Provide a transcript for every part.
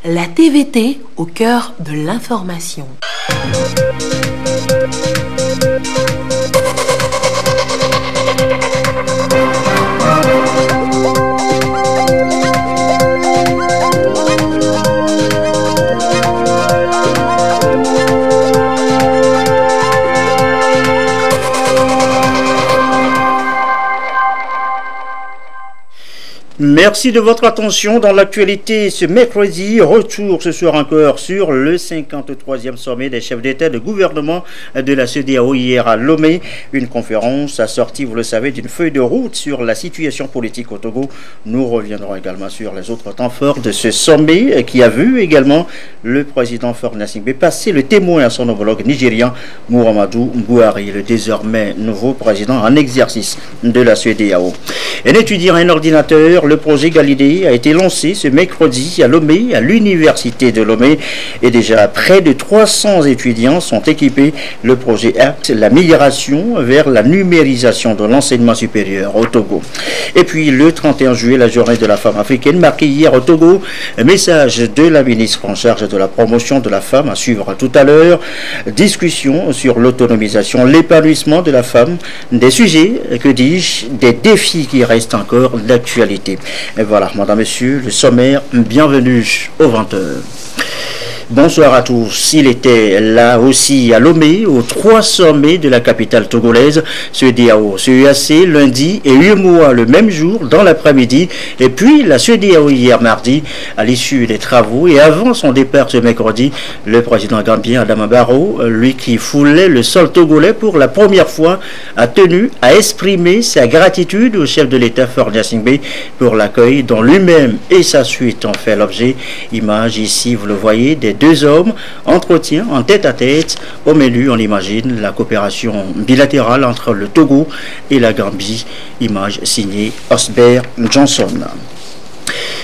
la TVT au cœur de l'information. Merci de votre attention dans l'actualité ce mercredi. Retour ce soir encore sur le 53e sommet des chefs d'État et de gouvernement de la CEDEAO hier à Lomé. Une conférence assortie, vous le savez, d'une feuille de route sur la situation politique au Togo. Nous reviendrons également sur les autres temps forts de ce sommet qui a vu également le président Faure Gnassingbé passer le témoin à son homologue nigérian Muhammadu Buhari, le désormais nouveau président en exercice de la CEDEAO. Un étudiant et un ordinateur, le projet Galilée a été lancé ce mercredi à Lomé, à l'université de Lomé, et déjà près de 300 étudiants sont équipés. Le projet acte la migration vers la numérisation de l'enseignement supérieur au Togo. Et puis le 31 juillet, la journée de la femme africaine, marquée hier au Togo. Un message de la ministre en charge de la promotion de la femme à suivre tout à l'heure. Discussion sur l'autonomisation, l'épanouissement de la femme, des sujets, que dis-je, des défis qui restent encore d'actualité. Et voilà, madame, monsieur, le sommaire, bienvenue au 20h. Bonsoir à tous. Il était là aussi à Lomé, aux 3 sommets de la capitale togolaise, CEDEAO, CEAC, lundi et UEMOA le même jour, dans l'après-midi, et puis la CEDEAO hier mardi, à l'issue des travaux, et avant son départ ce mercredi, le président gambien Adama Barrow, lui qui foulait le sol togolais pour la première fois, a tenu à exprimer sa gratitude au chef de l'État Faure Gnassingbé pour l'accueil dont lui-même et sa suite ont fait l'objet. Image ici, vous le voyez, des 2 hommes, entretien en tête-à-tête. Au menu, on imagine la coopération bilatérale entre le Togo et la Gambie. Image signée Osbert Johnson.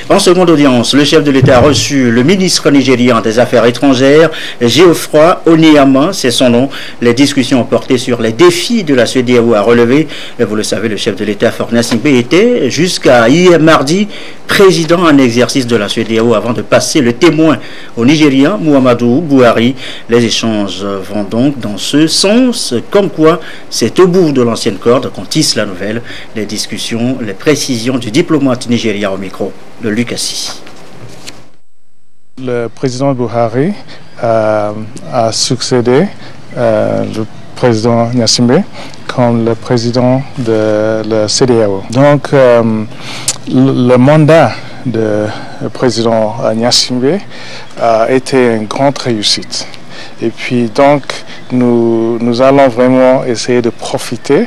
En seconde audience, le chef de l'État a reçu le ministre nigérian des Affaires étrangères, Geoffroy Onyeama, c'est son nom. Les discussions ont porté sur les défis de la CEDEAO à relever. Et vous le savez, le chef de l'État, Faure Gnassingbé, était jusqu'à hier mardi président en exercice de la CEDEAO avant de passer le témoin au Nigérian Muhammadu Buhari. Les échanges vont donc dans ce sens, comme quoi c'est au bout de l'ancienne corde qu'on tisse la nouvelle. Les discussions, les précisions du diplomate nigérian au micro de Lucassi. Le président Buhari a succédé le président Gnassingbé comme le président de la CEDEAO. Donc le mandat du président Gnassingbé a été une grande réussite. Et puis donc nous allons vraiment essayer de profiter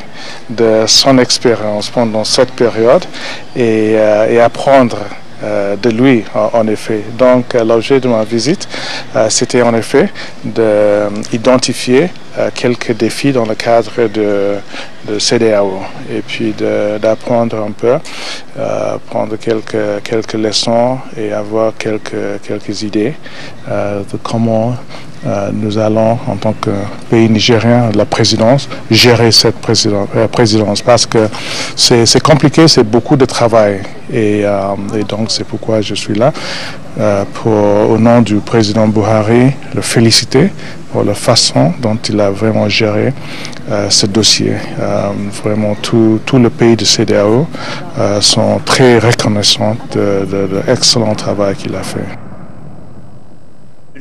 de son expérience pendant cette période et apprendre de lui en effet. Donc l'objet de ma visite c'était en effet d'identifier quelques défis dans le cadre de CEDEAO et puis d'apprendre un peu, prendre quelques leçons et avoir quelques idées de comment nous allons, en tant que pays nigérien, la présidence, gérer cette présidence parce que c'est compliqué, c'est beaucoup de travail et donc c'est pourquoi je suis là au nom du président Buhari, le féliciter pour la façon dont il a vraiment géré ce dossier. Vraiment tout le pays de CEDEAO sont très reconnaissants de l'excellent travail qu'il a fait.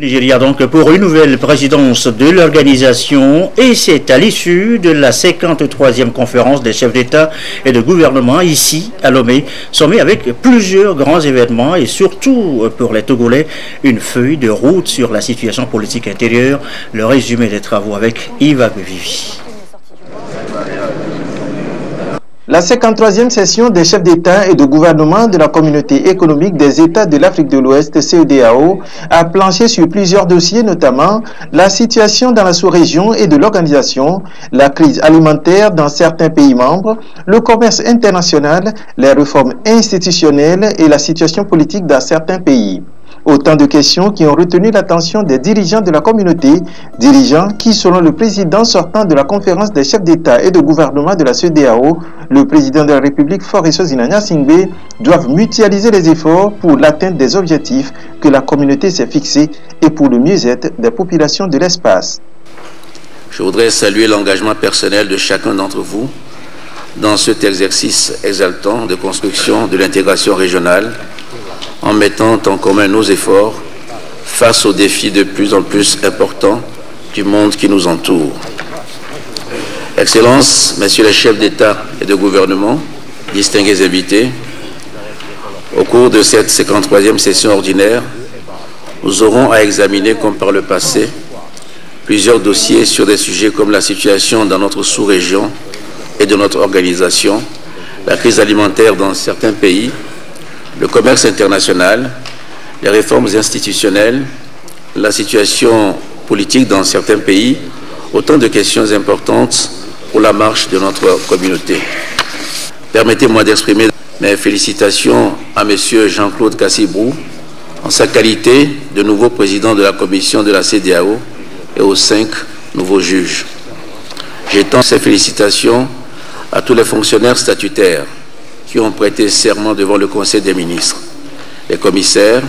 Nigeria donc pour une nouvelle présidence de l'organisation et c'est à l'issue de la 53e conférence des chefs d'État et de gouvernement ici à Lomé, sommet avec plusieurs grands événements et surtout pour les Togolais une feuille de route sur la situation politique intérieure, le résumé des travaux avec Yves Agbevivi. La 53e session des chefs d'État et de gouvernement de la communauté économique des États de l'Afrique de l'Ouest, CEDEAO, a planché sur plusieurs dossiers, notamment la situation dans la sous-région et de l'organisation, la crise alimentaire dans certains pays membres, le commerce international, les réformes institutionnelles et la situation politique dans certains pays. Autant de questions qui ont retenu l'attention des dirigeants de la communauté, dirigeants qui, selon le président sortant de la conférence des chefs d'État et de gouvernement de la CEDEAO, le président de la République Faure Gnassingbé, doivent mutualiser les efforts pour l'atteinte des objectifs que la communauté s'est fixés et pour le mieux-être des populations de l'espace. Je voudrais saluer l'engagement personnel de chacun d'entre vous dans cet exercice exaltant de construction de l'intégration régionale, en mettant en commun nos efforts face aux défis de plus en plus importants du monde qui nous entoure. Excellences, Messieurs les chefs d'État et de gouvernement, distingués invités, au cours de cette 53e session ordinaire, nous aurons à examiner, comme par le passé, plusieurs dossiers sur des sujets comme la situation dans notre sous-région et de notre organisation, la crise alimentaire dans certains pays, le commerce international, les réformes institutionnelles, la situation politique dans certains pays, autant de questions importantes pour la marche de notre communauté. Permettez-moi d'exprimer mes félicitations à M. Jean-Claude Kassibrou en sa qualité de nouveau président de la commission de la CEDEAO et aux 5 nouveaux juges. J'étends ces félicitations à tous les fonctionnaires statutaires qui ont prêté serment devant le Conseil des ministres, les commissaires,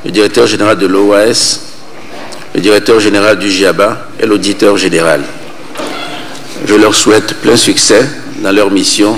le directeur général de l'OAS, le directeur général du GIABA et l'auditeur général. Je leur souhaite plein succès dans leur mission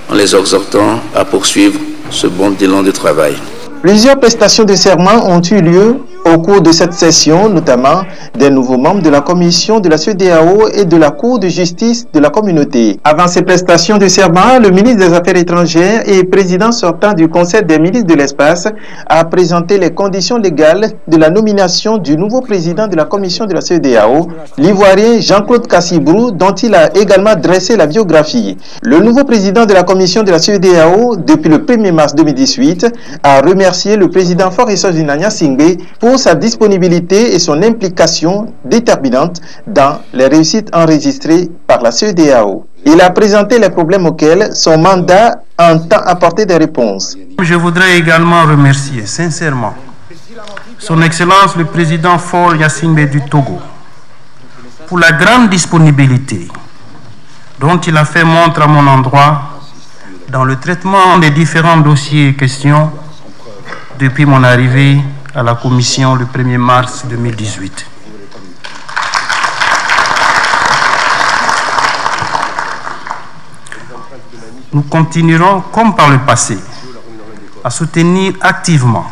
en les exhortant à poursuivre ce bon élan de travail. Plusieurs prestations de serment ont eu lieu au cours de cette session, notamment des nouveaux membres de la commission de la CEDEAO et de la Cour de justice de la communauté. Avant ces prestations de serment, le ministre des Affaires étrangères et président sortant du Conseil des ministres de l'espace a présenté les conditions légales de la nomination du nouveau président de la commission de la CEDEAO, l'Ivoirien Jean-Claude Kassibrou, dont il a également dressé la biographie. Le nouveau président de la commission de la CEDEAO, depuis le 1er mars 2018, a remercié le président Faure Gnassingbé pour sa disponibilité et son implication déterminante dans les réussites enregistrées par la CEDEAO. Il a présenté les problèmes auxquels son mandat entend apporter des réponses. Je voudrais également remercier sincèrement son Excellence le président Faure Gnassingbé du Togo pour la grande disponibilité dont il a fait montre à mon endroit dans le traitement des différents dossiers et questions depuis mon arrivée à la Commission le 1er mars 2018. Nous continuerons, comme par le passé, à soutenir activement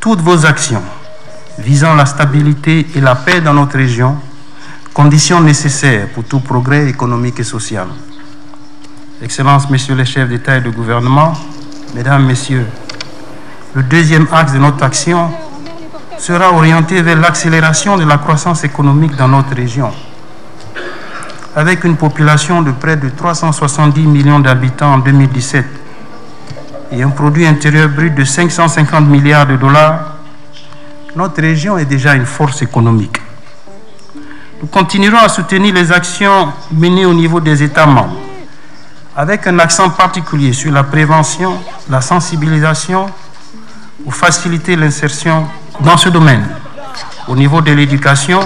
toutes vos actions visant la stabilité et la paix dans notre région, conditions nécessaires pour tout progrès économique et social. Excellences, Messieurs les chefs d'État et de gouvernement, Mesdames, Messieurs, le deuxième axe de notre action sera orienté vers l'accélération de la croissance économique dans notre région. Avec une population de près de 370 millions d'habitants en 2017 et un produit intérieur brut de 550 milliards de dollars, notre région est déjà une force économique. Nous continuerons à soutenir les actions menées au niveau des États membres, avec un accent particulier sur la prévention, la sensibilisation, pour faciliter l'insertion dans ce domaine. Au niveau de l'éducation,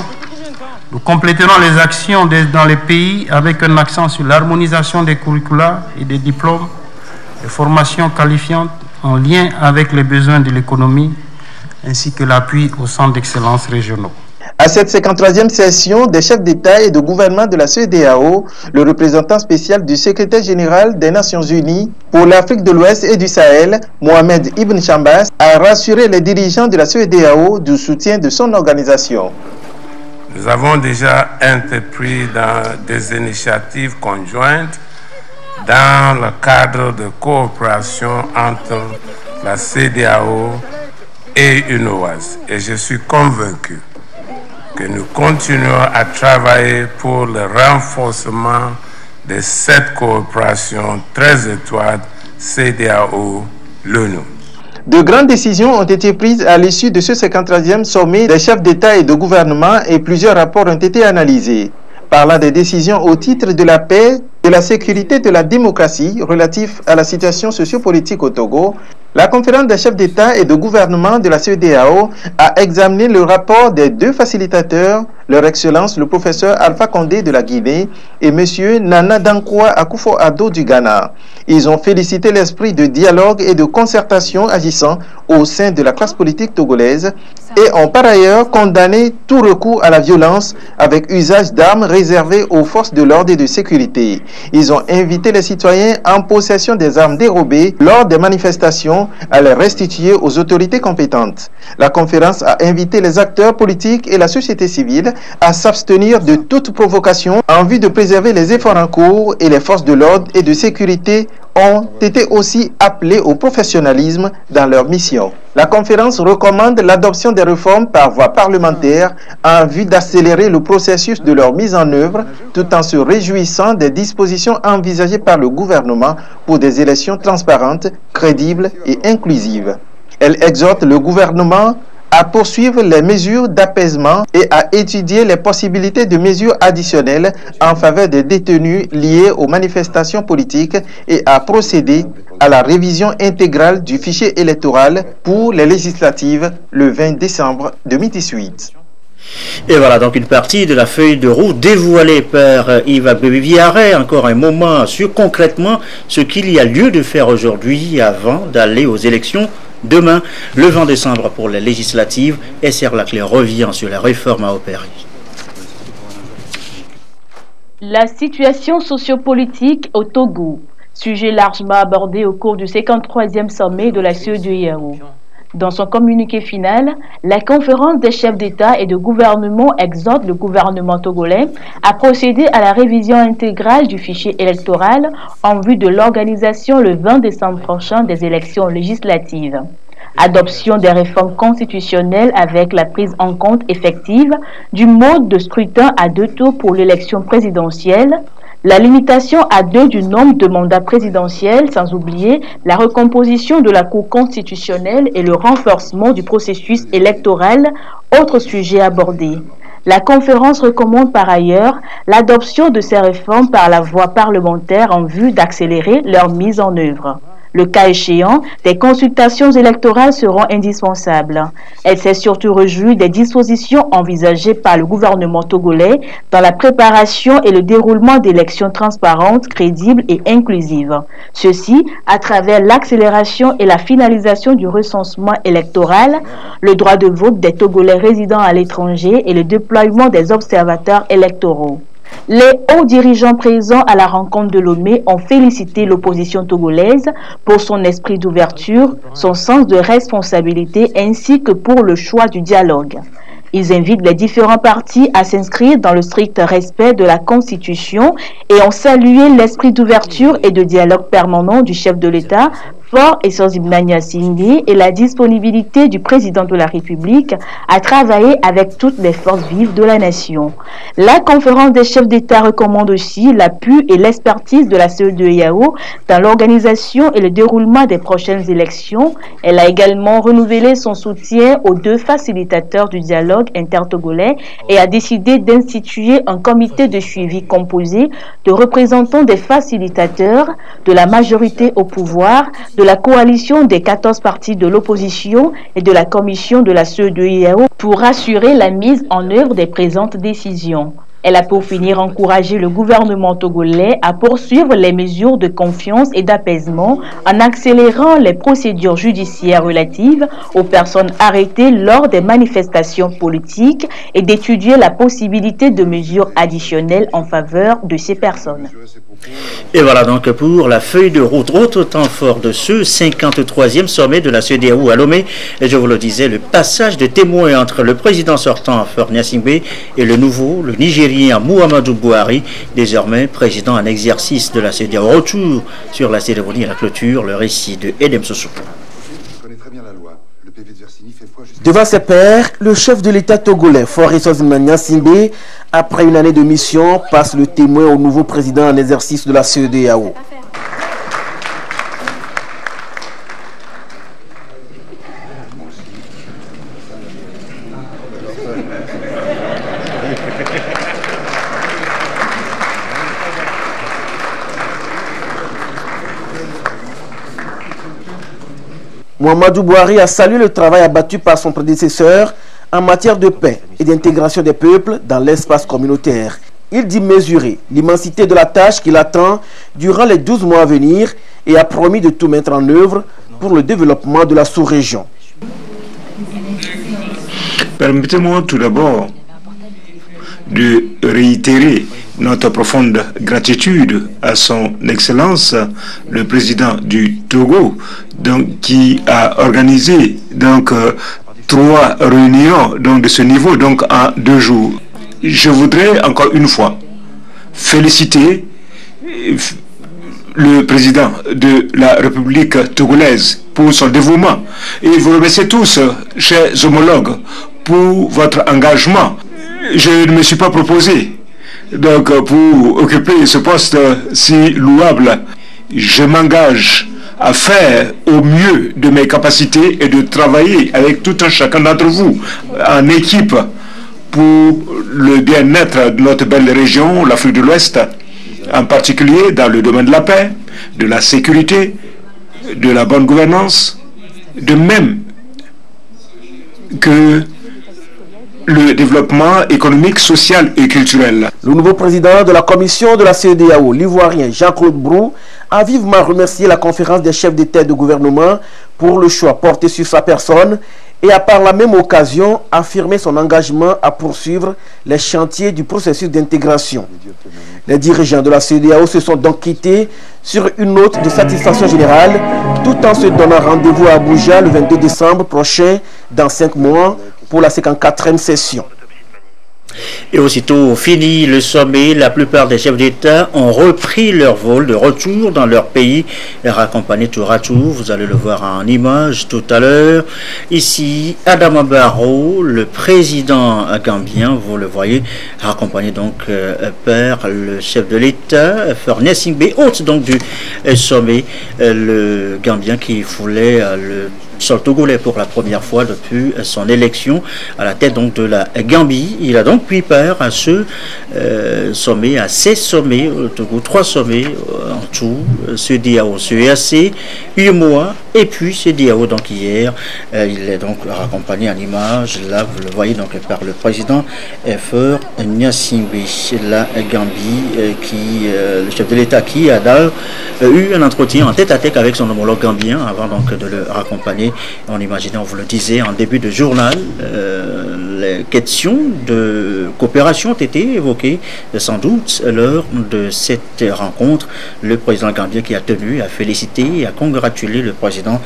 nous compléterons les actions dans les pays avec un accent sur l'harmonisation des curricula et des diplômes, des formations qualifiantes en lien avec les besoins de l'économie, ainsi que l'appui aux centres d'excellence régionaux. À cette 53e session des chefs d'État et de gouvernement de la CEDEAO, le représentant spécial du secrétaire général des Nations Unies pour l'Afrique de l'Ouest et du Sahel, Mohamed Ibn Chambas, a rassuré les dirigeants de la CEDEAO du soutien de son organisation. Nous avons déjà entrepris des initiatives conjointes dans le cadre de coopération entre la CEDEAO et UNOAS. Et je suis convaincu que nous continuons à travailler pour le renforcement de cette coopération très étroite CEDEAO-l'ONU. De grandes décisions ont été prises à l'issue de ce 53e sommet des chefs d'État et de gouvernement et plusieurs rapports ont été analysés. Parlant des décisions au titre de la paix, de la sécurité, de la démocratie relatifs à la situation sociopolitique au Togo, La conférence des chefs d'État et de gouvernement de la CEDEAO a examiné le rapport des deux facilitateurs, leur Excellence le professeur Alpha Condé de la Guinée et M. Nana Dankwa Akufo-Addo du Ghana. Ils ont félicité l'esprit de dialogue et de concertation agissant au sein de la classe politique togolaise et ont par ailleurs condamné tout recours à la violence avec usage d'armes réservées aux forces de l'ordre et de sécurité. Ils ont invité les citoyens en possession des armes dérobées lors des manifestations à les restituer aux autorités compétentes. La conférence a invité les acteurs politiques et la société civile à s'abstenir de toute provocation en vue de préserver les efforts en cours et les forces de l'ordre et de sécurité ont été aussi appelés au professionnalisme dans leur mission. La conférence recommande l'adoption des réformes par voie parlementaire en vue d'accélérer le processus de leur mise en œuvre tout en se réjouissant des dispositions envisagées par le gouvernement pour des élections transparentes, crédibles et inclusives. Elle exhorte le gouvernement à poursuivre les mesures d'apaisement et à étudier les possibilités de mesures additionnelles en faveur des détenus liés aux manifestations politiques et à procéder à la révision intégrale du fichier électoral pour les législatives le 20 décembre 2018. Et voilà donc une partie de la feuille de route dévoilée par Yves Agbébi-Viaret. Encore un moment sur concrètement ce qu'il y a lieu de faire aujourd'hui avant d'aller aux élections demain, le 20 décembre pour les législatives. SR Laclé revient sur la réforme à opérer. La situation sociopolitique au Togo, sujet largement abordé au cours du 53e sommet de la CEDEAO. Dans son communiqué final, la conférence des chefs d'État et de gouvernement exhorte le gouvernement togolais à procéder à la révision intégrale du fichier électoral en vue de l'organisation le 20 décembre prochain des élections législatives. Adoption des réformes constitutionnelles avec la prise en compte effective du mode de scrutin à 2 tours pour l'élection présidentielle, la limitation à 2 du nombre de mandats présidentiels, sans oublier la recomposition de la Cour constitutionnelle et le renforcement du processus électoral, autre sujet abordé. La conférence recommande par ailleurs l'adoption de ces réformes par la voie parlementaire en vue d'accélérer leur mise en œuvre. Le cas échéant, des consultations électorales seront indispensables. Elle s'est surtout réjouie des dispositions envisagées par le gouvernement togolais dans la préparation et le déroulement d'élections transparentes, crédibles et inclusives. Ceci à travers l'accélération et la finalisation du recensement électoral, le droit de vote des Togolais résidant à l'étranger et le déploiement des observateurs électoraux. Les hauts dirigeants présents à la rencontre de Lomé ont félicité l'opposition togolaise pour son esprit d'ouverture, son sens de responsabilité ainsi que pour le choix du dialogue. Ils invitent les différents partis à s'inscrire dans le strict respect de la Constitution et ont salué l'esprit d'ouverture et de dialogue permanent du chef de l'État, Fort et Sozibnania Singé, et la disponibilité du président de la République à travailler avec toutes les forces vives de la nation. La conférence des chefs d'État recommande aussi l'appui et l'expertise de la CEDEAO dans l'organisation et le déroulement des prochaines élections. Elle a également renouvelé son soutien aux 2 facilitateurs du dialogue intertogolais et a décidé d'instituer un comité de suivi composé de représentants des facilitateurs, de la majorité au pouvoir, de la coalition des 14 partis de l'opposition et de la commission de la CEDEAO pour assurer la mise en œuvre des présentes décisions. Elle a pour finir encouragé le gouvernement togolais à poursuivre les mesures de confiance et d'apaisement en accélérant les procédures judiciaires relatives aux personnes arrêtées lors des manifestations politiques et d'étudier la possibilité de mesures additionnelles en faveur de ces personnes. Et voilà donc pour la feuille de route. Autre temps fort de ce 53e sommet de la CEDEAO à Lomé. Et je vous le disais, le passage de témoins entre le président sortant Faure Gnassingbé et le nouveau, le Nigérien Muhammadu Buhari, désormais président en exercice de la CEDEAO. Retour sur la cérémonie à la clôture, le récit de Edem Sossou. Devant ses pairs, le chef de l'État togolais, Faure Gnassingbé, après une année de mission, passe le témoin au nouveau président en exercice de la CEDEAO. Muhammadu Buhari a salué le travail abattu par son prédécesseur en matière de paix et d'intégration des peuples dans l'espace communautaire. Il dit mesurer l'immensité de la tâche qui l'attend durant les 12 mois à venir et a promis de tout mettre en œuvre pour le développement de la sous-région. Permettez-moi tout d'abord de réitérer notre profonde gratitude à son Excellence, le président du Togo, qui a organisé 3 réunions de ce niveau en 2 jours. Je voudrais encore une fois féliciter le président de la République togolaise pour son dévouement et vous remercier tous, chers homologues, pour votre engagement. Je ne me suis pas proposé pour occuper ce poste si louable. Je m'engage à faire au mieux de mes capacités et de travailler avec tout un chacun d'entre vous en équipe pour le bien-être de notre belle région, l'Afrique de l'Ouest, en particulier dans le domaine de la paix, de la sécurité, de la bonne gouvernance, de même que le développement économique, social et culturel. Le nouveau président de la commission de la CEDEAO, l'ivoirien Jean-Claude Brou, a vivement remercié la conférence des chefs d'État et de gouvernement pour le choix porté sur sa personne et a par la même occasion affirmé son engagement à poursuivre les chantiers du processus d'intégration. Les dirigeants de la CEDEAO se sont donc quittés sur une note de satisfaction générale tout en se donnant rendez-vous à Abuja le 22 décembre prochain dans 5 mois pour la 54e session. Et aussitôt fini le sommet, la plupart des chefs d'État ont repris leur vol de retour dans leur pays, raccompagnés tour à tour. Vous allez le voir en image tout à l'heure. Ici, Adama Barrow, le président gambien, vous le voyez, raccompagné donc par le chef de l'État, Faure Gnassingbé, hôte donc du sommet, le Gambien qui foulait le sol togolais pour la première fois depuis son élection à la tête donc de la Gambie. Il a donc pris part à ce sommet, à 16 sommets au Togo, 3 sommets en tout, CEDEAO, CEAC, UEMOA et puis CEDEAO. Donc hier, il est donc raccompagné en image, là vous le voyez donc par le président Faure Gnassingbé, la Gambie, le chef de l'État qui a eu un entretien en tête-à-tête avec son homologue gambien avant donc de le raccompagner. On imaginait, on vous le disait en début de journal, les questions de coopération ont été évoquées sans doute lors de cette rencontre. Le président gambien qui a tenu à féliciter et à congratuler le président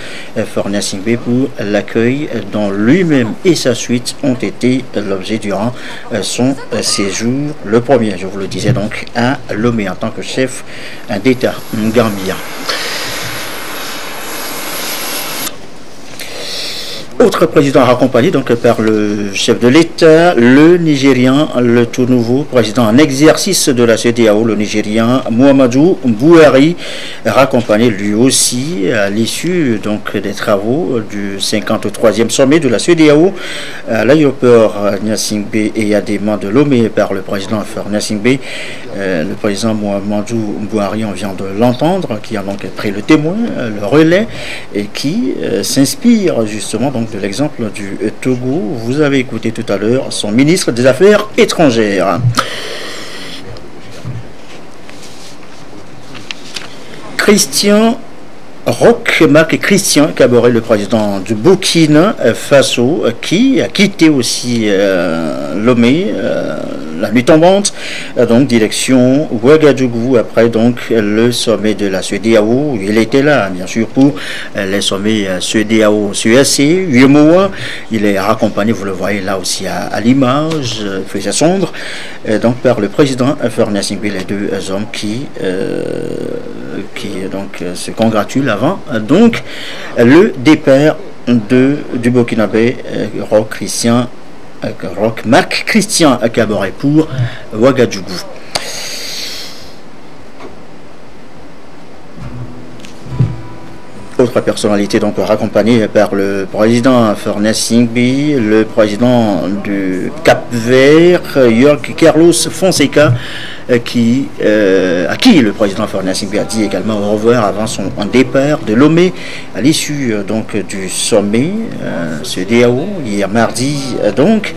Faure Gnassingbé pour l'accueil dont lui-même et sa suite ont été l'objet durant son séjour. Le premier, je vous le disais donc, à Lomé en tant que chef d'État gambien. Autre président raccompagné donc par le chef de l'État, le Nigérian, le tout nouveau président en exercice de la CEDEAO, le Nigérian Muhammadu Buhari, raccompagné lui aussi à l'issue donc des travaux du 53e sommet de la CEDEAO à l'aéroport Gnassingbé et Adéma de Lomé par le président Faure Gnassingbé. Le président Muhammadu Buhari, on vient de l'entendre, qui a donc pris le témoin, le relais et qui s'inspire justement donc de l'exemple du Togo. Vous avez écouté tout à l'heure son ministre des Affaires étrangères. Marc Christian Kaboré, le président du Burkina Faso, qui a quitté aussi Lomé la nuit tombante, donc direction Ouagadougou après donc le sommet de la CEDEAO. Il était là bien sûr pour les sommets CEDEAO, CEAC, UEMOA. Il est raccompagné, vous le voyez là aussi à l'image, feuille sombre, donc par le président Faure Gnassingbé, les deux hommes qui donc se congratulent avant donc le départ du Burkinabé Marc Christian Kaboré pour Ouagadougou. D'autres personnalités donc raccompagnées par le président Fernand Singbi, le président du Cap-Vert, Jorge Carlos Fonseca, à qui le président Fernand Singbi a dit également au revoir avant son départ de Lomé à l'issue donc du sommet CEDEAO hier mardi donc.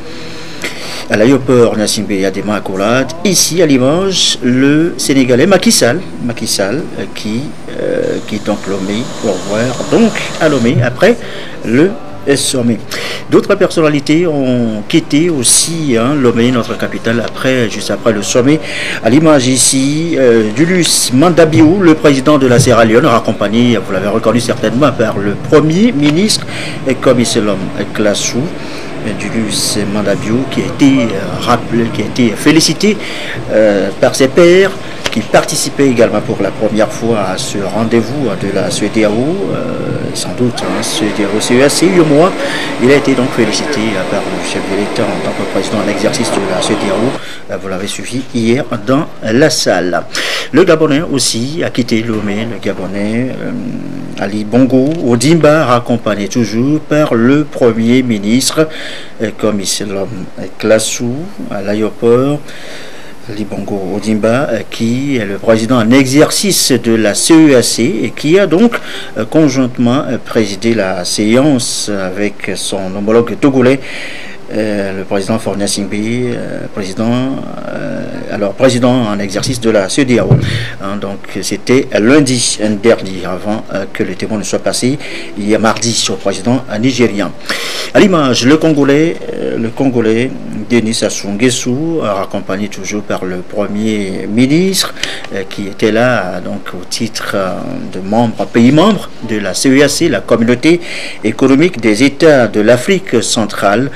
À l'aéroport Nassim Bey Adema Accolade, ici à Limoges, le Sénégalais Macky Sall qui donc Lomé pour voir donc à Lomé après le sommet. D'autres personnalités ont quitté aussi Lomé, notre capitale, juste après le sommet. À l'image ici, Julius Mandabiou, le président de la Sierra Leone, accompagné, vous l'avez reconnu certainement, par le premier ministre Komisselom Klassou. Julius Mandabiou qui a été rappelé, qui a été félicité par ses pairs qui participaient également pour la première fois à ce rendez-vous de la CEDEAO, sans doute CEDEAO CEAC, mois. Il a été donc félicité par le chef de l'État en tant que président en exercice de la CEDEAO. Vous l'avez suivi hier dans la salle. Le Gabonais aussi a quitté Lomé, le Gabonais Ali Bongo Ondimba, accompagné toujours par le Premier ministre Komisselom Klassou à l'aéroport. Ali Bongo Ondimba, qui est le président en exercice de la CEAC et qui a donc conjointement présidé la séance avec son homologue togolais, le président Fernand Singbi, président en exercice de la CEDEAO. Donc c'était lundi dernier, avant que le témoin ne soit passé, hier mardi, au président nigérien. À l'image, le Congolais Denis Sassou Nguesso, accompagné toujours par le Premier ministre, qui était là donc au titre de pays membre de la CEAC, la communauté économique des États de l'Afrique centrale,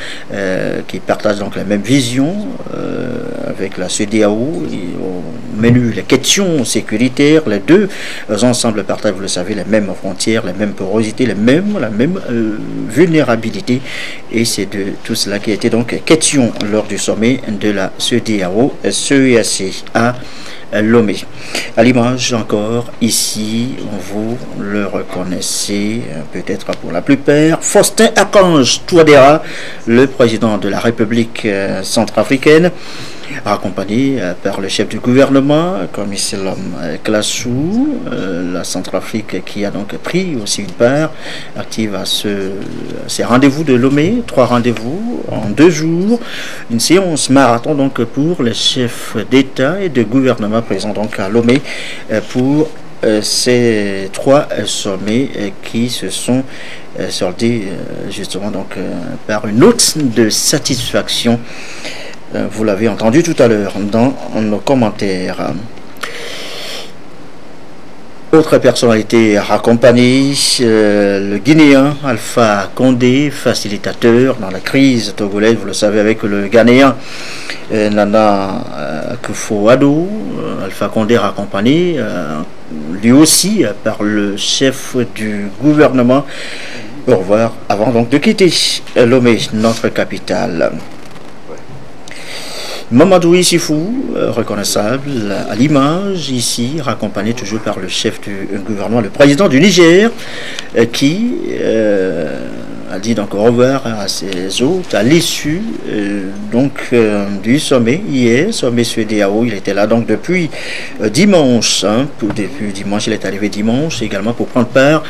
qui partagent donc la même vision avec la CEDEAO. Au menu, les questions sécuritaires, les deux ensemble partagent, vous le savez, les mêmes frontières, les mêmes porosités, la même vulnérabilité, et c'est de tout cela qui a été donc question lors du sommet de la CEDEAO CEAC à Lomé. À l'image encore, ici, vous le reconnaissez peut-être pour la plupart, Faustin Archange Touadéra, le président de la République centrafricaine, accompagné par le chef du gouvernement, Komisselom Klassou, la Centrafrique qui a donc pris aussi une part active à ces rendez-vous de Lomé, 3 rendez-vous en 2 jours, une séance marathon donc pour les chefs d'État et de gouvernement présents donc à Lomé pour ces 3 sommets qui se sont soldés justement donc par une note de satisfaction. Vous l'avez entendu tout à l'heure dans nos commentaires. Autre personnalité accompagnée, le Guinéen Alpha Condé, facilitateur dans la crise togolaise, vous le savez, avec le Ghanéen Nana Akufo-Addo. Alpha Condé accompagné lui aussi par le chef du gouvernement. Au revoir avant donc de quitter Lomé, notre capitale. Mamadou Issifou, reconnaissable à l'image ici, raccompagné toujours par le chef du gouvernement, le président du Niger, qui a dit donc au revoir à ses hôtes à l'issue du sommet hier, sommet CEDEAO. Il était là donc depuis dimanche, depuis dimanche, il est arrivé dimanche également pour prendre part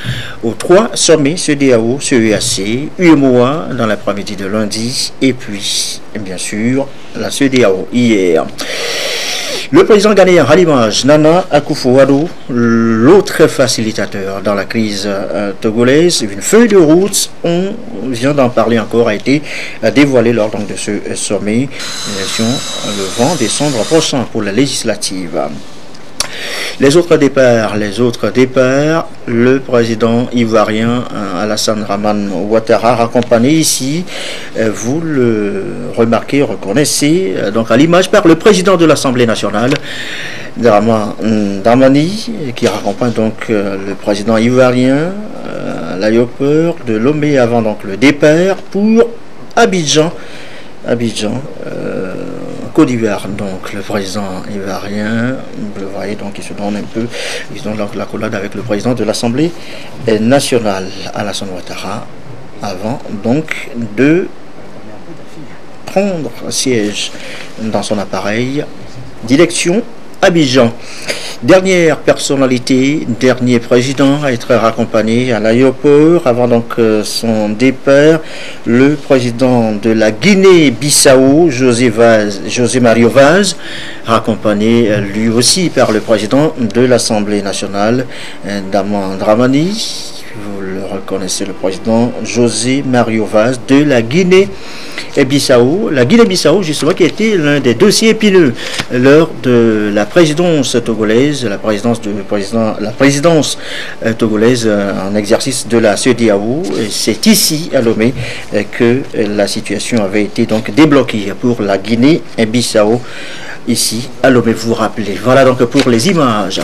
aux 3 sommets CEDEAO, CEAC, UEMOA dans l'après-midi de lundi, et puis bien sûr la CEDEAO hier. Le président ghanéen à l'image, Nana Akufo-Addo, l'autre facilitateur dans la crise togolaise, une feuille de route, on vient d'en parler encore, a été dévoilée lors donc de ce sommet, le 20 décembre prochain pour la législative. Les autres départs, le président ivoirien Alassane Dramane Ouattara, accompagné ici, vous le remarquez, reconnaissez, donc à l'image par le président de l'Assemblée nationale, Dramani, qui raccompagne donc le président ivoirien à l'aéroport de Lomé avant donc le départ pour Abidjan, Côte d'Ivoire. Donc le président ivoirien, vous le voyez, donc il se donne un peu, ils ont la collade avec le président de l'Assemblée nationale, Alassane Ouattara, avant donc de prendre siège dans son appareil. Direction Abidjan. Dernière personnalité, dernier président à être raccompagné à l'aéroport avant donc son départ, le président de la Guinée-Bissau, José Mario Vaz, raccompagné lui aussi par le président de l'Assemblée nationale, Daman Dramani. Vous le reconnaissez, le président José Mario Vaz de la Guinée-Bissau. La Guinée-Bissau, justement, qui a été l'un des dossiers épineux lors de la présidence togolaise, la présidence togolaise en exercice de la CEDEAO. C'est ici, à Lomé, que la situation avait été donc débloquée pour la Guinée-Bissau. Ici, à Lomé, vous vous rappelez. Voilà donc pour les images.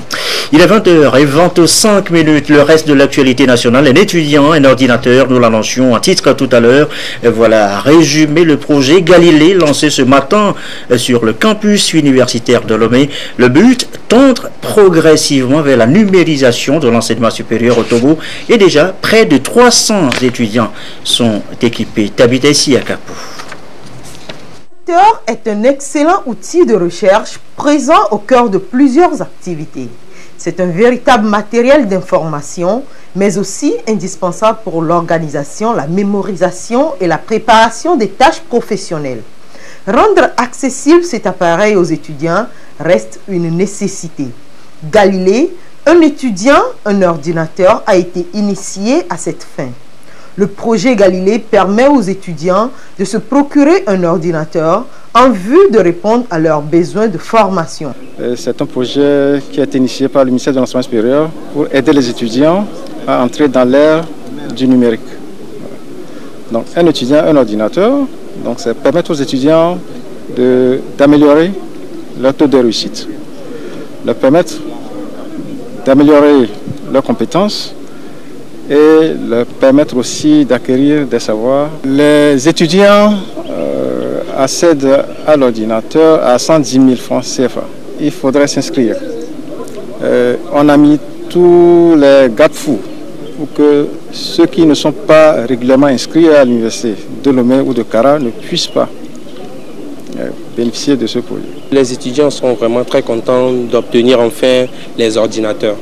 Il est 20h25, le reste de l'actualité nationale. Un étudiant, un ordinateur, nous l'annoncions en titre tout à l'heure. Voilà, résumé le projet Galilée lancé ce matin sur le campus universitaire de Lomé. Le but, tendre progressivement vers la numérisation de l'enseignement supérieur au Togo. Et déjà, près de 300 étudiants sont équipés. T'habites ici à Capou. Est un excellent outil de recherche présent au cœur de plusieurs activités. C'est un véritable matériel d'information, mais aussi indispensable pour l'organisation, la mémorisation et la préparation des tâches professionnelles. Rendre accessible cet appareil aux étudiants reste une nécessité. Galilée, un étudiant, un ordinateur, a été initié à cette fin. Le projet Galilée permet aux étudiants de se procurer un ordinateur en vue de répondre à leurs besoins de formation. C'est un projet qui a été initié par le ministère de l'Enseignement supérieur pour aider les étudiants à entrer dans l'ère du numérique. Donc un étudiant, un ordinateur, donc ça permet aux étudiants d'améliorer leur taux de réussite, leur permettre d'améliorer leurs compétences et leur permettre aussi d'acquérir des savoirs. Les étudiants accèdent à l'ordinateur à 110 000 francs CFA. Il faudrait s'inscrire. On a mis tous les garde-fous pour que ceux qui ne sont pas régulièrement inscrits à l'université de Lomé ou de Kara ne puissent pas bénéficier de ce projet. Les étudiants sont vraiment très contents d'obtenir enfin les ordinateurs.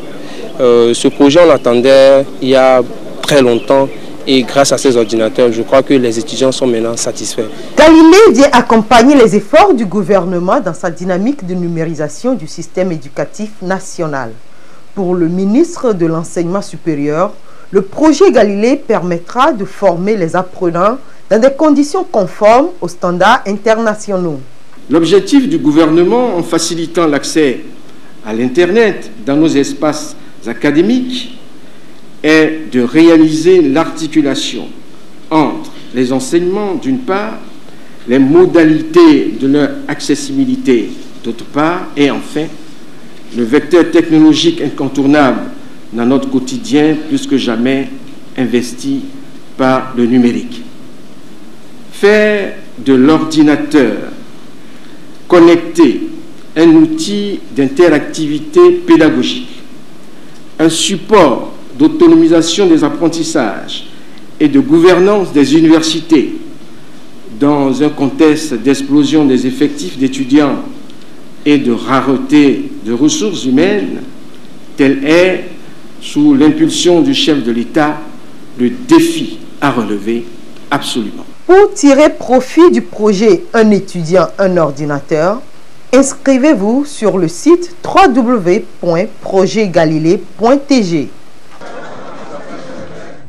Ce projet, on l'attendait il y a très longtemps et grâce à ces ordinateurs, je crois que les étudiants sont maintenant satisfaits. Galilée vient accompagner les efforts du gouvernement dans sa dynamique de numérisation du système éducatif national. Pour le ministre de l'Enseignement supérieur, le projet Galilée permettra de former les apprenants dans des conditions conformes aux standards internationaux. L'objectif du gouvernement en facilitant l'accès à l'Internet dans nos espaces académiques est de réaliser l'articulation entre les enseignements d'une part, les modalités de leur accessibilité d'autre part, et enfin le vecteur technologique incontournable dans notre quotidien plus que jamais investi par le numérique. Faire de l'ordinateur connecté un outil d'interactivité pédagogique, un support d'autonomisation des apprentissages et de gouvernance des universités dans un contexte d'explosion des effectifs d'étudiants et de rareté de ressources humaines, tel est, sous l'impulsion du chef de l'État, le défi à relever absolument. Pour tirer profit du projet Un étudiant, un ordinateur, inscrivez-vous sur le site www.projetgalilée.tg.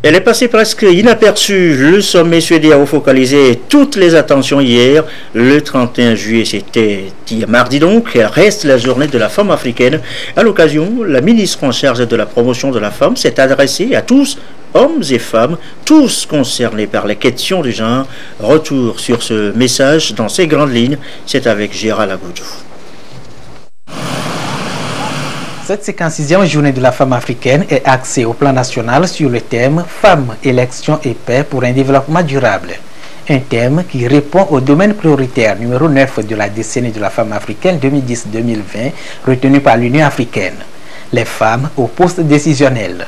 Elle est passée presque inaperçue. Le sommet CEDEAO focalisait toutes les attentions hier. Le 31 juillet, c'était hier mardi donc, reste la journée de la femme africaine. À l'occasion, la ministre en charge de la promotion de la femme s'est adressée à tous, hommes et femmes, tous concernés par les questions du genre. Retour sur ce message dans ses grandes lignes, c'est avec Gérald Agoudou. Cette 56e journée de la femme africaine est axée au plan national sur le thème « Femmes, élections et paix pour un développement durable ». un thème qui répond au domaine prioritaire numéro 9 de la décennie de la femme africaine 2010-2020 retenu par l'Union africaine, les femmes au poste décisionnel.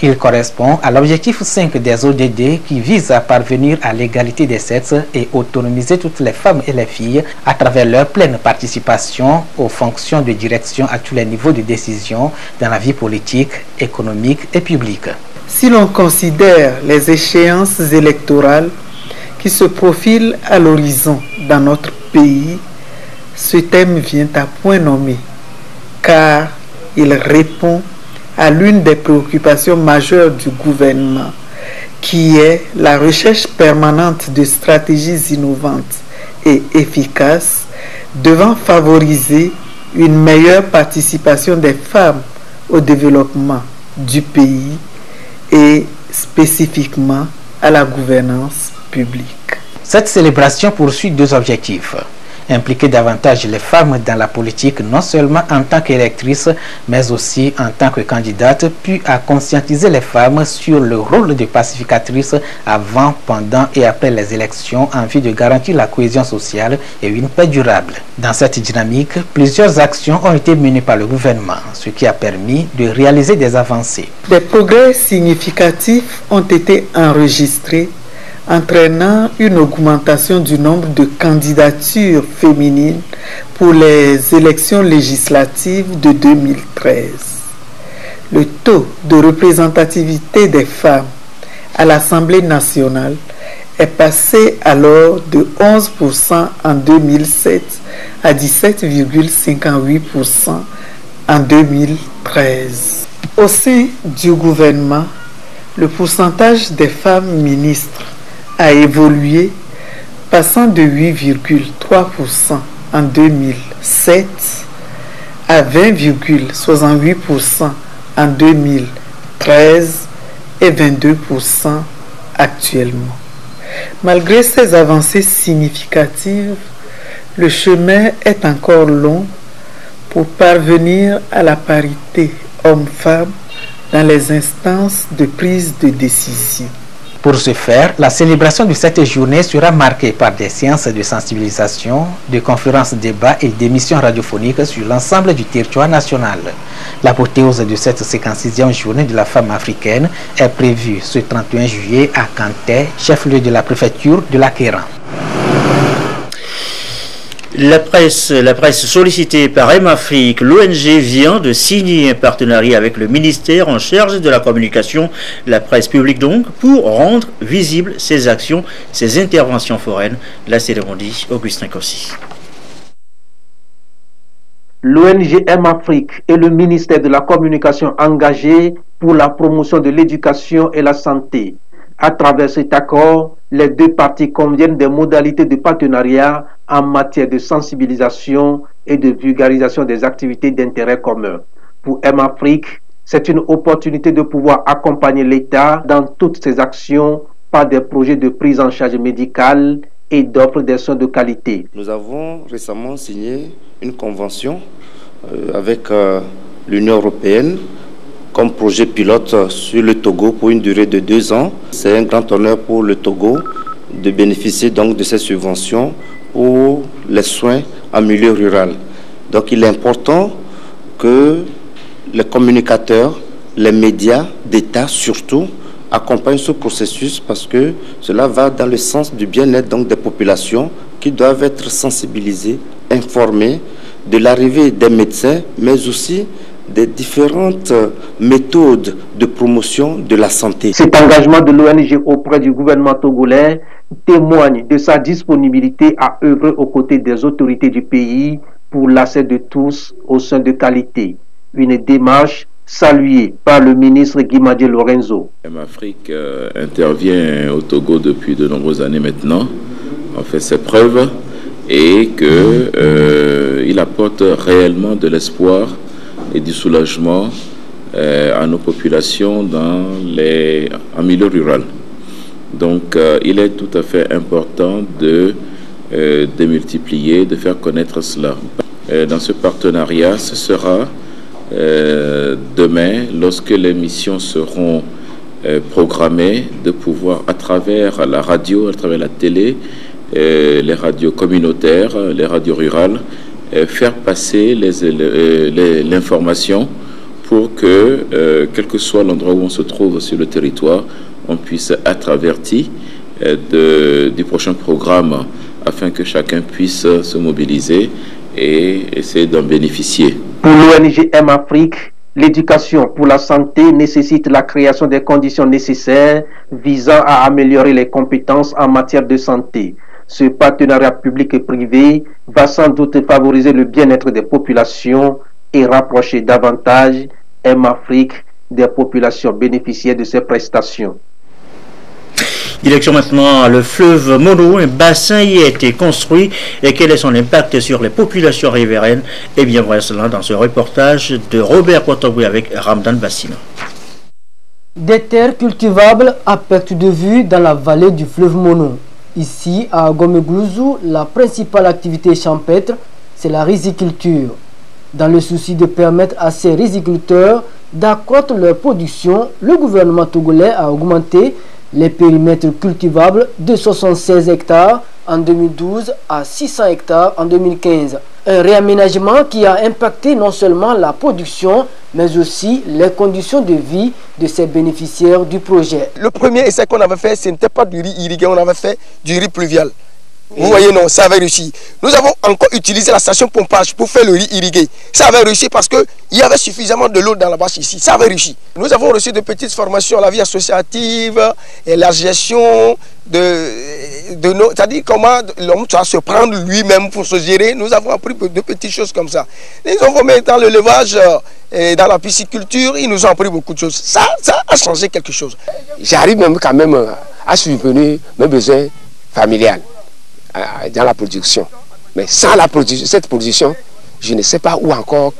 Il correspond à l'objectif 5 des ODD qui vise à parvenir à l'égalité des sexes et autonomiser toutes les femmes et les filles à travers leur pleine participation aux fonctions de direction à tous les niveaux de décision dans la vie politique, économique et publique. Si l'on considère les échéances électorales qui se profilent à l'horizon dans notre pays, ce thème vient à point nommé, car il répond à l'une des préoccupations majeures du gouvernement, qui est la recherche permanente de stratégies innovantes et efficaces devant favoriser une meilleure participation des femmes au développement du pays et spécifiquement à la gouvernance publique. Cette célébration poursuit deux objectifs. Impliquer davantage les femmes dans la politique, non seulement en tant qu'électrices, mais aussi en tant que candidates, puis à conscientiser les femmes sur le rôle de pacificatrices avant, pendant et après les élections en vue de garantir la cohésion sociale et une paix durable. Dans cette dynamique, plusieurs actions ont été menées par le gouvernement, ce qui a permis de réaliser des avancées. Des progrès significatifs ont été enregistrés, entraînant une augmentation du nombre de candidatures féminines pour les élections législatives de 2013. Le taux de représentativité des femmes à l'Assemblée nationale est passé alors de 11% en 2007 à 17,58% en 2013. Au sein du gouvernement, le pourcentage des femmes ministres a évolué, passant de 8,3% en 2007 à 20,68% en 2013 et 22% actuellement. Malgré ces avancées significatives, le chemin est encore long pour parvenir à la parité homme-femme dans les instances de prise de décision. Pour ce faire, la célébration de cette journée sera marquée par des séances de sensibilisation, de conférences, débats et d'émissions radiophoniques sur l'ensemble du territoire national. L'apothéose de cette 56e journée de la femme africaine est prévue ce 31 juillet à Kanté, chef-lieu de la préfecture de l'Akéran. La presse sollicitée par M-Afrique, l'ONG vient de signer un partenariat avec le ministère en charge de la communication, la presse publique donc, pour rendre visibles ses actions, ses interventions foraines. La cérémonie, Augustin Kossi. L'ONG M-Afrique et le ministère de la communication engagés pour la promotion de l'éducation et la santé. À travers cet accord, les deux parties conviennent des modalités de partenariat en matière de sensibilisation et de vulgarisation des activités d'intérêt commun. Pour M-Afrique, c'est une opportunité de pouvoir accompagner l'État dans toutes ses actions par des projets de prise en charge médicale et d'offre des soins de qualité. Nous avons récemment signé une convention avec l'Union européenne comme projet pilote sur le Togo pour une durée de 2 ans. C'est un grand honneur pour le Togo de bénéficier donc de ces subventions pour les soins en milieu rural. Donc il est important que les communicateurs, les médias d'État surtout, accompagnent ce processus parce que cela va dans le sens du bien-être donc des populations qui doivent être sensibilisées, informées de l'arrivée des médecins, mais aussi des différentes méthodes de promotion de la santé. Cet engagement de l'ONG auprès du gouvernement togolais témoigne de sa disponibilité à œuvrer aux côtés des autorités du pays pour l'accès de tous aux soins de qualité. Une démarche saluée par le ministre Guimadé Lorenzo. M-Afrique intervient au Togo depuis de nombreuses années maintenant, on fait ses preuves et qu'il apporte réellement de l'espoir et du soulagement à nos populations en milieu rural. Donc il est tout à fait important de démultiplier, de faire connaître cela. Dans ce partenariat, ce sera demain, lorsque les missions seront programmé de pouvoir, à travers la radio, à travers la télé, les radios communautaires, les radios rurales, faire passer l'information pour que, quel que soit l'endroit où on se trouve sur le territoire, on puisse être averti du prochain programme afin que chacun puisse se mobiliser et essayer d'en bénéficier. Pour l'ONG M-Afrique, l'éducation pour la santé nécessite la création des conditions nécessaires visant à améliorer les compétences en matière de santé. Ce partenariat public et privé va sans doute favoriser le bien-être des populations et rapprocher davantage M-Afrique des populations bénéficiaires de ces prestations. Direction maintenant le fleuve Mono, un bassin y a été construit et quel est son impact sur les populations riveraines? Eh bien voilà cela dans ce reportage de Robert Potoboué avec Ramdan Bassina. Des terres cultivables à perte de vue dans la vallée du fleuve Mono. Ici, à Gomeglouzou, la principale activité champêtre, c'est la riziculture. Dans le souci de permettre à ces riziculteurs d'accroître leur production, le gouvernement togolais a augmenté les périmètres cultivables de 76 hectares en 2012 à 600 hectares en 2015. Un réaménagement qui a impacté non seulement la production, mais aussi les conditions de vie de ces bénéficiaires du projet. Le premier essai qu'on avait fait, ce n'était pas du riz irrigué, on avait fait du riz pluvial. Vous voyez, non, ça avait réussi. Nous avons encore utilisé la station pompage pour faire le riz irrigué. Ça avait réussi parce qu'il y avait suffisamment de l'eau dans la bâche ici. Ça avait réussi. Nous avons reçu de petites formations à la vie associative et la gestion de nos... C'est-à-dire comment l'homme doit se prendre lui-même pour se gérer. Nous avons appris de petites choses comme ça. Ils ont formé dans l'élevage et dans la pisciculture. Ils nous ont appris beaucoup de choses. Ça a changé quelque chose. J'arrive même quand même à subvenir mes besoins familiales dans la production. Mais sans la production, cette production, je ne sais pas où encore,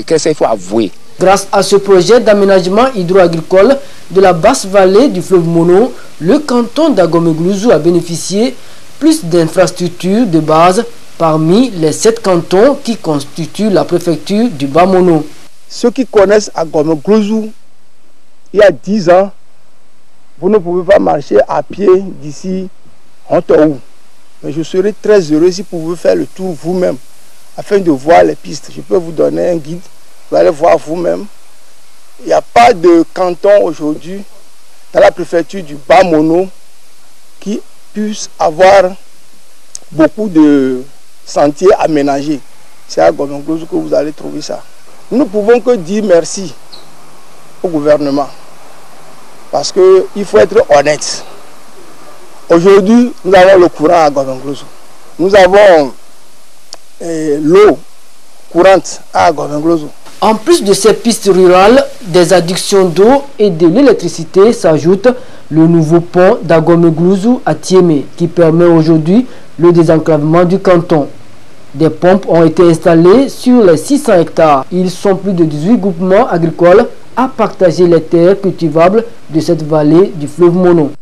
qu'est-ce qu'il faut avouer. Grâce à ce projet d'aménagement hydro-agricole de la basse vallée du fleuve Mono, le canton d'Agomeglouzou a bénéficié plus d'infrastructures de base parmi les 7 cantons qui constituent la préfecture du Bas Mono. Ceux qui connaissent Agomeglouzou, il y a 10 ans, vous ne pouvez pas marcher à pied d'ici Hontoou. Mais je serais très heureux si vous pouvez faire le tour vous-même afin de voir les pistes. Je peux vous donner un guide, vous allez voir vous-même. Il n'y a pas de canton aujourd'hui dans la préfecture du Bas Mono qui puisse avoir beaucoup de sentiers aménagés. C'est à Gomenglouzou que vous allez trouver ça. Nous ne pouvons que dire merci au gouvernement parce qu'il faut être honnête. Aujourd'hui, nous avons le courant à Gomenglouzou. Nous avons l'eau courante à Gomenglouzou. En plus de ces pistes rurales, des adductions d'eau et de l'électricité s'ajoutent le nouveau pont d'Agomeglouzou à Tiémé qui permet aujourd'hui le désenclavement du canton. Des pompes ont été installées sur les 600 hectares. Ils sont plus de 18 groupements agricoles à partager les terres cultivables de cette vallée du fleuve Mono.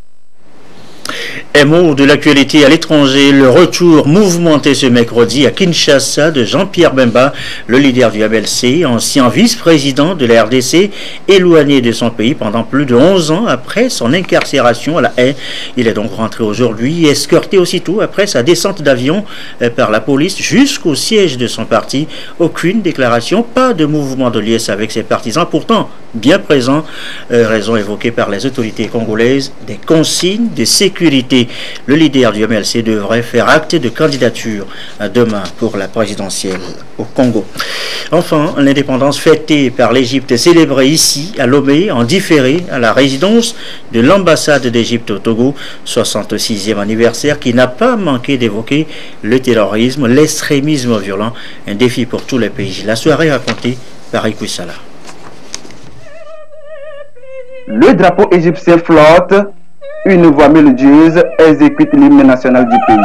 Un mot de l'actualité à l'étranger, le retour mouvementé ce mercredi à Kinshasa de Jean-Pierre Bemba, le leader du MLC, ancien vice-président de la RDC, éloigné de son pays pendant plus de 11 ans après son incarcération à La Haye. Il est donc rentré aujourd'hui, escorté aussitôt après sa descente d'avion par la police jusqu'au siège de son parti. Aucune déclaration, pas de mouvement de liesse avec ses partisans, pourtant bien présents, raison évoquée par les autorités congolaises, des consignes de sécurité. Le leader du MLC devrait faire acte de candidature demain pour la présidentielle au Congo. Enfin, l'indépendance fêtée par l'Égypte célébrée ici à Lomé en différé à la résidence de l'ambassade d'Égypte au Togo, 66e anniversaire qui n'a pas manqué d'évoquer le terrorisme, l'extrémisme violent, un défi pour tous les pays. La soirée racontée par Ikoussala. Le drapeau égyptien flotte, une voix mélodieuse exécute l'hymne national du pays.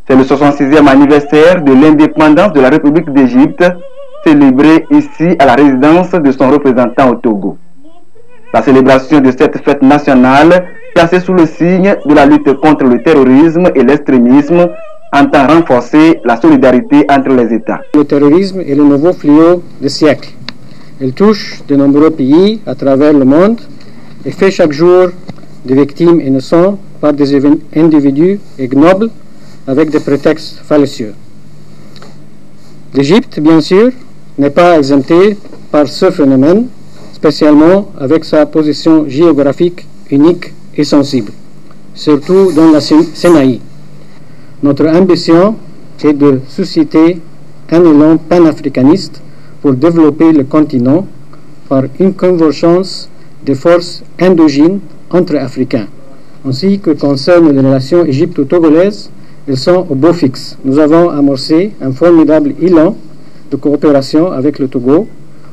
C'est le 66e anniversaire de l'indépendance de la République d'Égypte, célébré ici à la résidence de son représentant au Togo. La célébration de cette fête nationale, placée sous le signe de la lutte contre le terrorisme et l'extrémisme, entend renforcer la solidarité entre les États. Le terrorisme est le nouveau fléau du siècle. Il touche de nombreux pays à travers le monde et fait chaque jour des victimes innocentes par des individus ignobles avec des prétextes fallacieux. L'Égypte, bien sûr, n'est pas exemptée par ce phénomène, spécialement avec sa position géographique unique et sensible, surtout dans la Sinaï. Notre ambition est de susciter un élan panafricaniste pour développer le continent par une convergence des forces endogènes entre Africains. Ainsi que concerne les relations égypto-togolaises, elles sont au beau fixe. Nous avons amorcé un formidable élan de coopération avec le Togo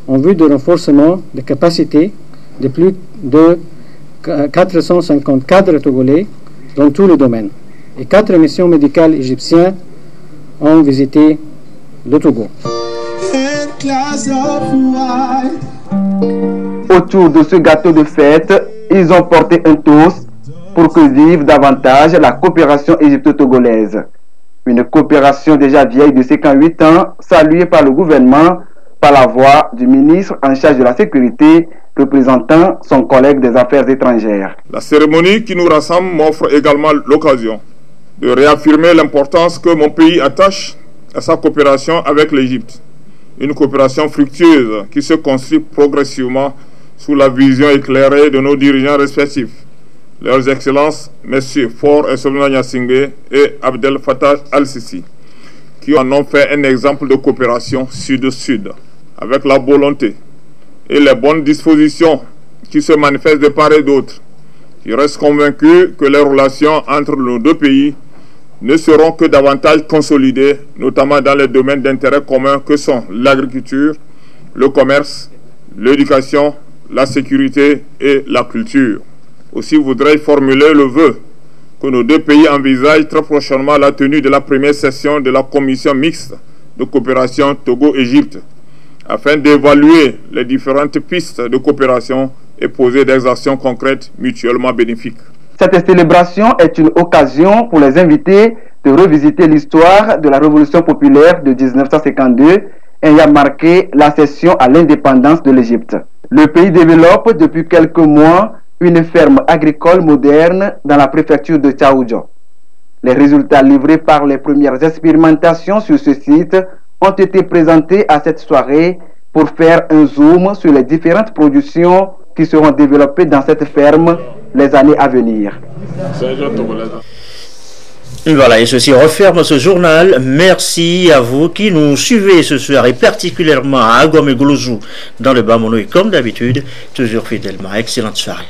en vue de renforcement des capacités de plus de 450 cadres togolais dans tous les domaines. Et 4 missions médicales égyptiennes ont visité le Togo. Autour de ce gâteau de fête, ils ont porté un toast pour que vive davantage la coopération égypto-togolaise. Une coopération déjà vieille de 58 ans, saluée par le gouvernement par la voix du ministre en charge de la sécurité, représentant son collègue des affaires étrangères. La cérémonie qui nous rassemble m'offre également l'occasion de réaffirmer l'importance que mon pays attache à sa coopération avec l'Égypte. Une coopération fructueuse qui se construit progressivement sous la vision éclairée de nos dirigeants respectifs, leurs excellences, M. Faure Essoumana Gnassingbé et Abdel Fattah al-Sisi, qui en ont fait un exemple de coopération sud-sud, avec la volonté et les bonnes dispositions qui se manifestent de part et d'autre. Je reste convaincu que les relations entre nos deux pays ne seront que davantage consolidées, notamment dans les domaines d'intérêt commun que sont l'agriculture, le commerce, l'éducation, la sécurité et la culture. Aussi voudrais-je formuler le vœu que nos deux pays envisagent très prochainement la tenue de la première session de la commission mixte de coopération Togo-Égypte, afin d'évaluer les différentes pistes de coopération et poser des actions concrètes mutuellement bénéfiques. Cette célébration est une occasion pour les invités de revisiter l'histoire de la Révolution populaire de 1952 ayant marqué l'accession à l'indépendance de l'Égypte. Le pays développe depuis quelques mois une ferme agricole moderne dans la préfecture de Tchaoudjo. Les résultats livrés par les premières expérimentations sur ce site ont été présentés à cette soirée pour faire un zoom sur les différentes productions qui seront développées dans cette ferme les années à venir. Voilà, et ceci referme ce journal. Merci à vous qui nous suivez ce soir et particulièrement à Agom et Goulouzou dans le Bamono et comme d'habitude, toujours fidèlement. Excellente soirée.